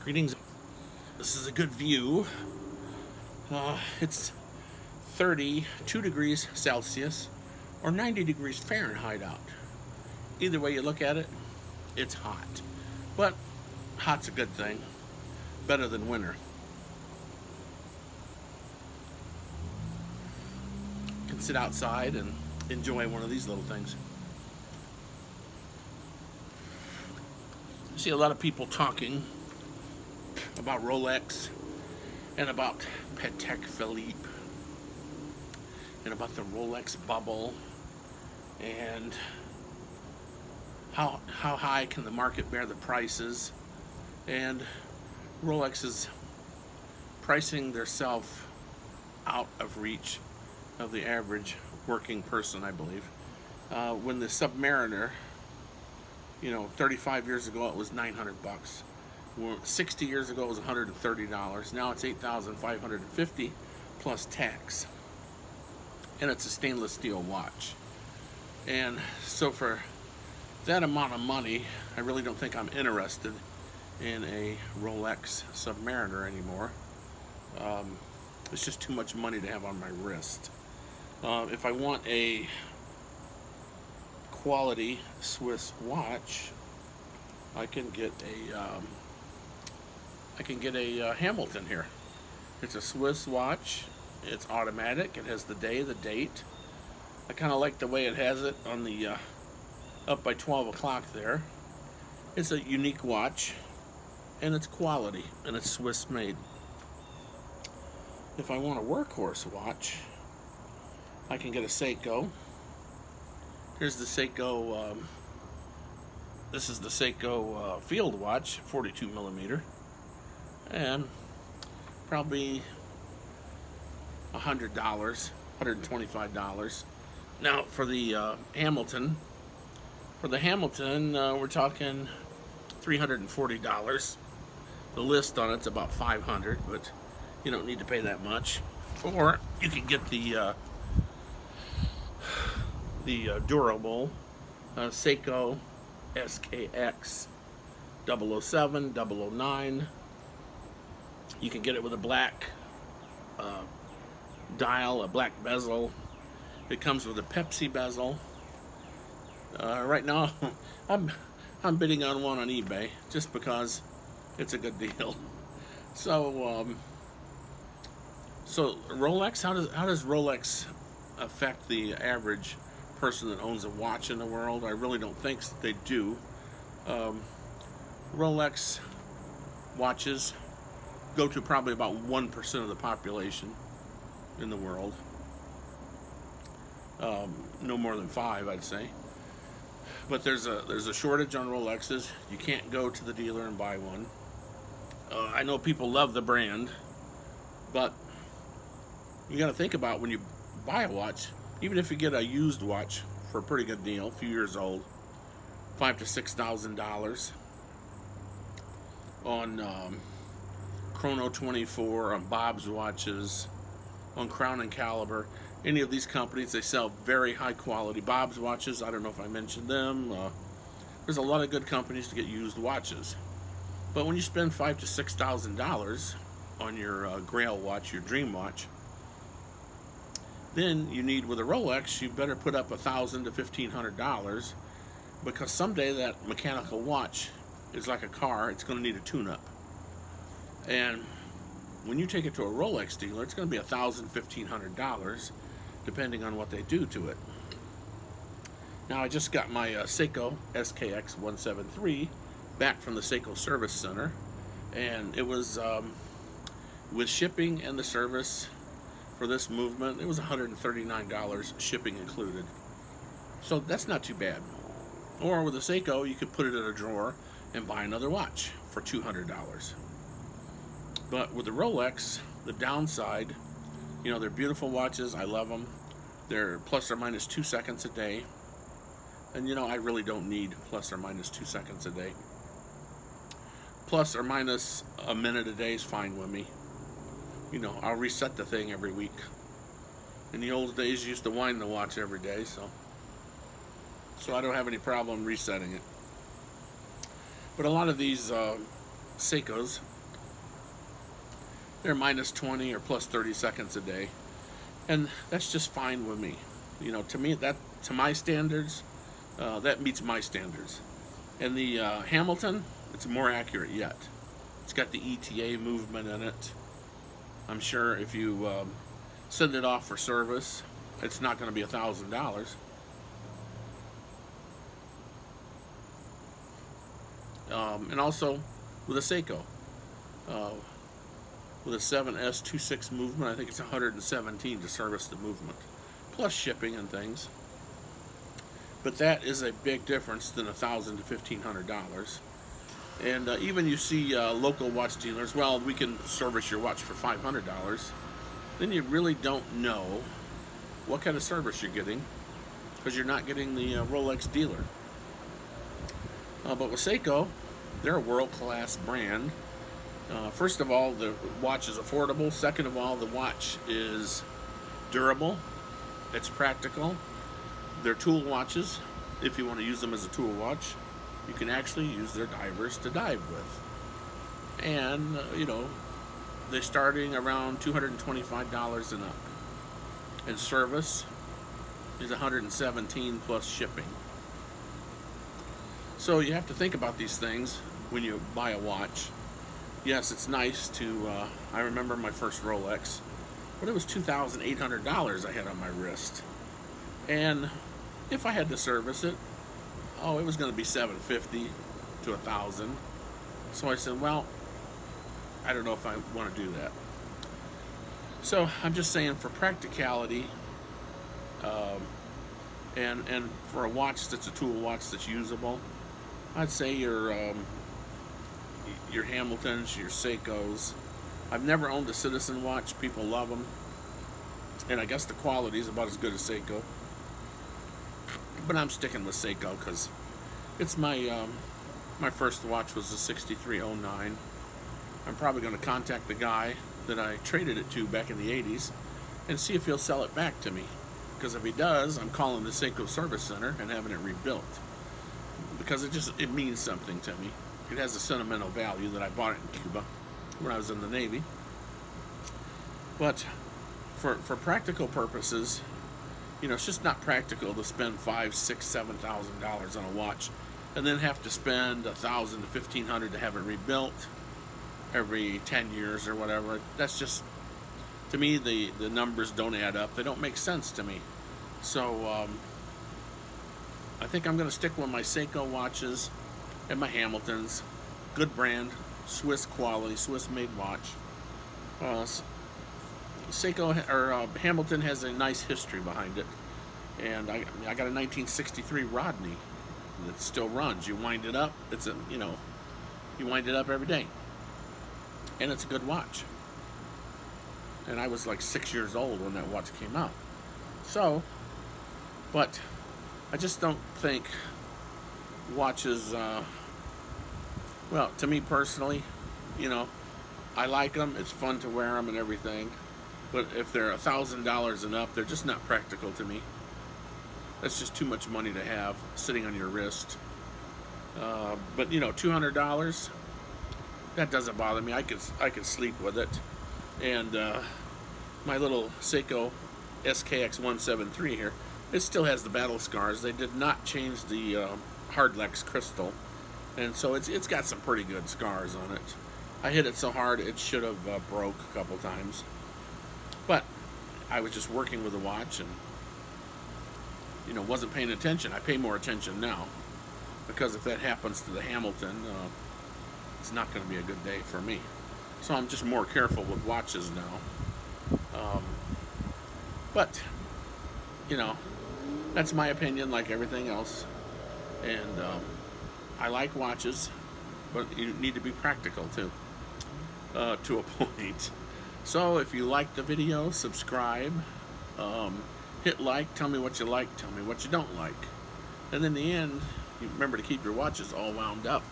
Greetings. This is a good view. It's 32 degrees Celsius or 90 degrees Fahrenheit out. Either way you look at it, it's hot. But hot's a good thing. Better than winter. You can sit outside and enjoy one of these little things. I see a lot of people talking about Rolex and about Patek Philippe and about the Rolex bubble and how high can the market bear the prices, and Rolex is pricing themselves out of reach of the average working person, I believe. When the Submariner, 35 years ago it was 900 bucks. 60 years ago it was $130. Now it's $8,550 plus tax. And it's a stainless steel watch. And so for that amount of money, I really don't think I'm interested in a Rolex Submariner anymore. It's just too much money to have on my wrist. If I want a quality Swiss watch, I can get a Hamilton here. It's a Swiss watch. It's automatic. It has the day, the date. I kind of like the way it has it on the up by 12 o'clock there. It's a unique watch, and it's quality, and it's Swiss made. If I want a workhorse watch, I can get a Seiko. Here's the Seiko. This is the Seiko field watch, 42 millimeter, and probably $100, $125. Now for the Hamilton, we're talking $340. The list on it's about $500, but you don't need to pay that much. Or you can get the durable Seiko SKX 007, 009. You can get it with a black dial, a black bezel. It comes with a Pepsi bezel. Right now, I'm bidding on one on eBay just because it's a good deal. So Rolex, how does Rolex affect the average person that owns a watch in the world? I really don't think they do. Rolex watches go to probably about 1% of the population in the world. No more than 5, I'd say. But there's a shortage on Rolexes. You can't go to the dealer and buy one. I know people love the brand, but you got to think about when you buy a watch. Even if you get a used watch for a pretty good deal, a few years old, $5,000 to $6,000 on Chrono 24, on Bob's watches, on Crown and Caliber. Any of these companies, they sell very high quality Bob's watches. I don't know if I mentioned them. There's a lot of good companies to get used watches. But when you spend $5,000 to $6,000 on your Grail watch, your dream watch, then you need, with a Rolex, you better put up $1,000 to $1,500, because someday that mechanical watch is like a car. It's going to need a tune-up. And when you take it to a Rolex dealer, it's going to be $1,000, $1,500, depending on what they do to it. Now, I just got my Seiko SKX 173 back from the Seiko Service Center, and it was with shipping and the service for this movement, it was $139 shipping included. So that's not too bad. Or with a Seiko, you could put it in a drawer and buy another watch for $200. But with the Rolex, the downside, they're beautiful watches. I love them. They're plus or minus 2 seconds a day. And I really don't need plus or minus 2 seconds a day. Plus or minus a minute a day is fine with me. I'll reset the thing every week. In the old days, you used to wind the watch every day, so I don't have any problem resetting it. But a lot of these Seikos they're minus 20 or plus 30 seconds a day, and that's just fine with me. You know, to me, that to my standards, that meets my standards. And the Hamilton, it's more accurate yet. It's got the ETA movement in it. I'm sure if you send it off for service, it's not going to be $1,000. And also with a Seiko, with a 7S26 movement, I think it's 117 to service the movement, plus shipping and things. But that is a big difference than $1,000 to $1,500. And even you see local watch dealers, well, we can service your watch for $500. Then you really don't know what kind of service you're getting, because you're not getting the Rolex dealer. But with Seiko, they're a world-class brand. First of all, the watch is affordable. Second of all, the watch is durable. It's practical. They're tool watches. If you want to use them as a tool watch, you can actually use their divers to dive with. And, you know, they're starting around $225 and up. And service is $117 plus shipping. So you have to think about these things when you buy a watch. Yes, it's nice to, I remember my first Rolex, but it was $2,800 I had on my wrist. And if I had to service it, oh, it was going to be $750 to $1,000. So I said, well, I don't know if I want to do that. So I'm just saying, for practicality, and for a watch that's a tool watch that's usable, I'd say your Hamiltons, your Seikos. I've never owned a Citizen watch. People love them, and I guess the quality is about as good as Seiko. But I'm sticking with Seiko because it's my my first watch was the 6309. I'm probably going to contact the guy that I traded it to back in the 80s and see if he'll sell it back to me. Because if he does, I'm calling the Seiko Service Center and having it rebuilt. Because it means something to me. It has a sentimental value that I bought it in Cuba when I was in the Navy. But for practical purposes, you know, it's just not practical to spend $5,000, $6,000, $7,000 on a watch and then have to spend $1,000 to $1,500 to have it rebuilt every 10 years or whatever. That's just, to me, the numbers don't add up. They don't make sense to me. So I think I'm going to stick with my Seiko watches and my Hamiltons. Good brand, Swiss quality, Swiss made watch. Seiko or Hamilton has a nice history behind it, and I got a 1963 Rodney that still runs. You wind it up, you wind it up every day, and it's a good watch. And I was like 6 years old when that watch came out. So, but I just don't think watches. Well, to me personally, you know, I like them. It's fun to wear them and everything. But if they're $1,000 and up, they're just not practical to me. That's just too much money to have sitting on your wrist. But you know, $200, that doesn't bother me. I could sleep with it. And my little Seiko SKX 173 here, it still has the battle scars. They did not change the Hardlex crystal, and so it's got some pretty good scars on it. I hit it so hard it should have broke a couple times. But I was just working with the watch and, you know, wasn't paying attention. I pay more attention now, because if that happens to the Hamilton, it's not going to be a good day for me. So I'm just more careful with watches now. But, you know, that's my opinion, like everything else. And I like watches, but you need to be practical too, to a point. So if you like the video, subscribe, hit like, tell me what you like, tell me what you don't like. And in the end, you remember to keep your watches all wound up.